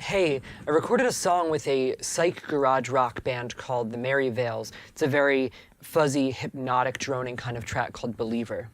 hey, I recorded a song with a psych garage rock band called the Mary Vales. It's a very fuzzy, hypnotic, droning kind of track called Believer.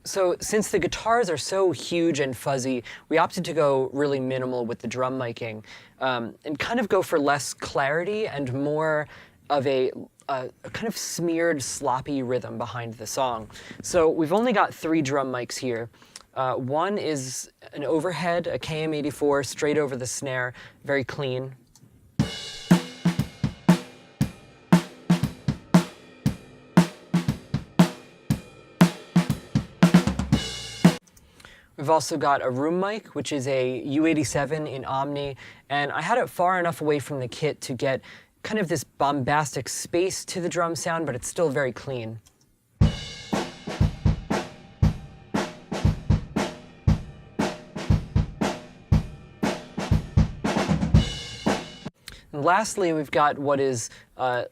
So since the guitars are so huge and fuzzy, we opted to go really minimal with the drum miking and kind of go for less clarity and more of a kind of smeared, sloppy rhythm behind the song. So we've only got 3 drum mics here. One is an overhead, a KM84, straight over the snare, very clean. We've also got a room mic, which is a U87 in Omni, and I had it far enough away from the kit to get kind of this bombastic space to the drum sound, but it's still very clean. And lastly, we've got what is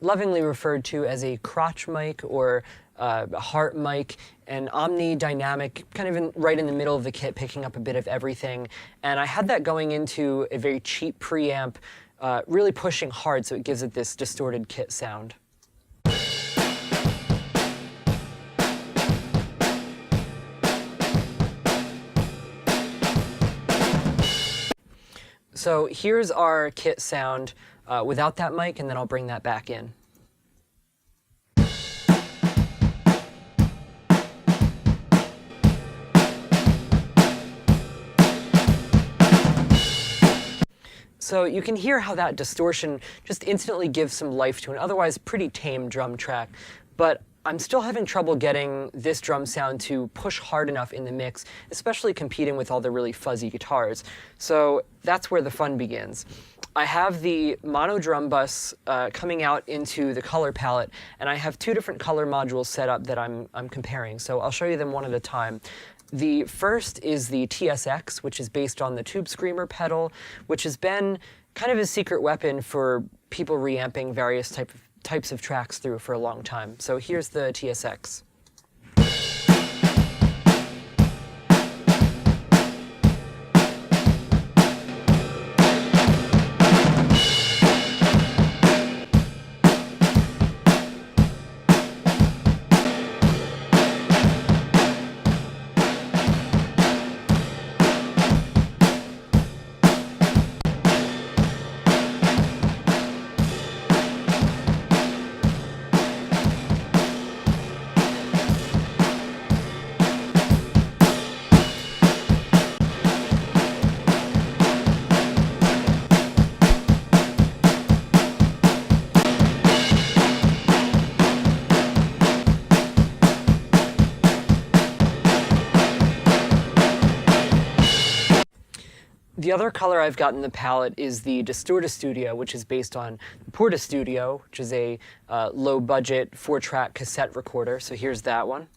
lovingly referred to as a crotch mic or a heart mic, an Omni dynamic, kind of right in the middle of the kit, picking up a bit of everything. And I had that going into a very cheap preamp, really pushing hard, so it gives it this distorted kit sound. So here's our kit sound without that mic, and then I'll bring that back in. So you can hear how that distortion just instantly gives some life to an otherwise pretty tame drum track, but I'm still having trouble getting this drum sound to push hard enough in the mix, especially competing with all the really fuzzy guitars. So that's where the fun begins. I have the mono drum bus coming out into the color palette, and I have 2 different color modules set up that I'm comparing, so I'll show you them one at a time. The first is the TSX, which is based on the Tube Screamer pedal, which has been kind of a secret weapon for people reamping various types of tracks through for a long time. So here's the TSX. The other color I've got in the palette is the Distorto-Studio, which is based on the Porta-Studio, which is a low-budget 4-track cassette recorder. So here's that one.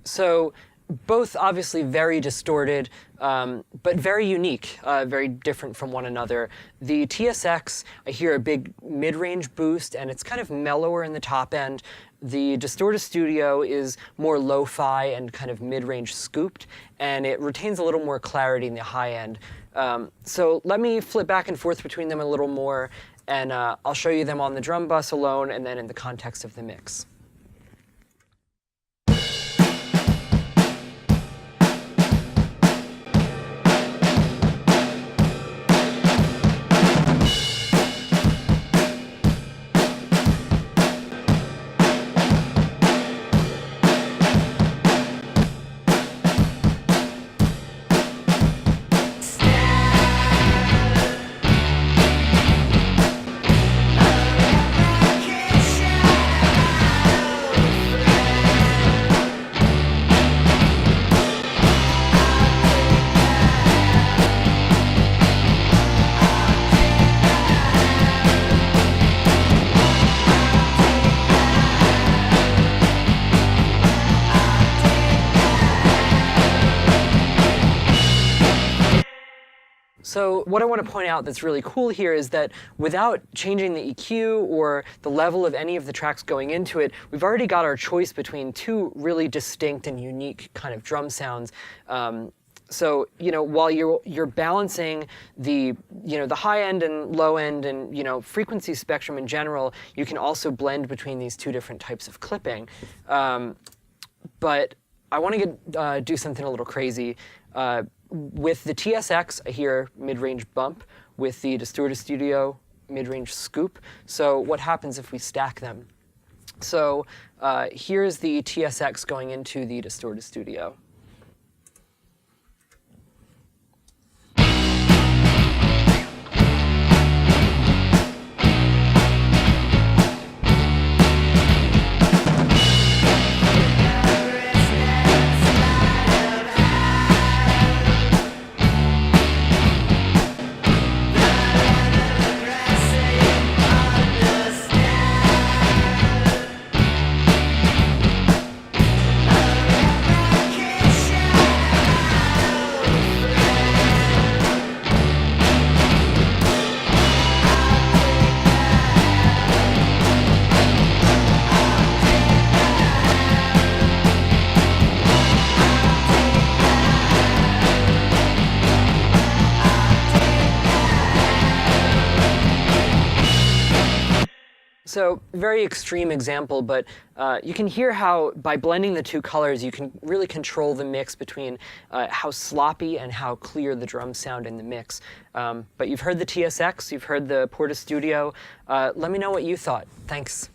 So both obviously very distorted, but very unique, very different from one another. The TSX, I hear a big mid-range boost, and it's kind of mellower in the top end. The Distorto-Studio is more lo-fi and kind of mid-range scooped, and it retains a little more clarity in the high end. So let me flip back and forth between them a little more, and I'll show you them on the drum bus alone and then in the context of the mix. So what I want to point out that's really cool here is that without changing the EQ or the level of any of the tracks going into it, we've already got our choice between two really distinct and unique kind of drum sounds. So while you're balancing the the high end and low end and frequency spectrum in general, you can also blend between these two different types of clipping. But I want to do something a little crazy. With the TSX, I hear mid-range bump. With the Distorto-Studio, mid-range scoop. So what happens if we stack them? So here's the TSX going into the Distorto-Studio. So very extreme example, but you can hear how by blending the two colors, you can really control the mix between how sloppy and how clear the drums sound in the mix. But you've heard the TSX, you've heard the Distorto-Studio. Let me know what you thought. Thanks.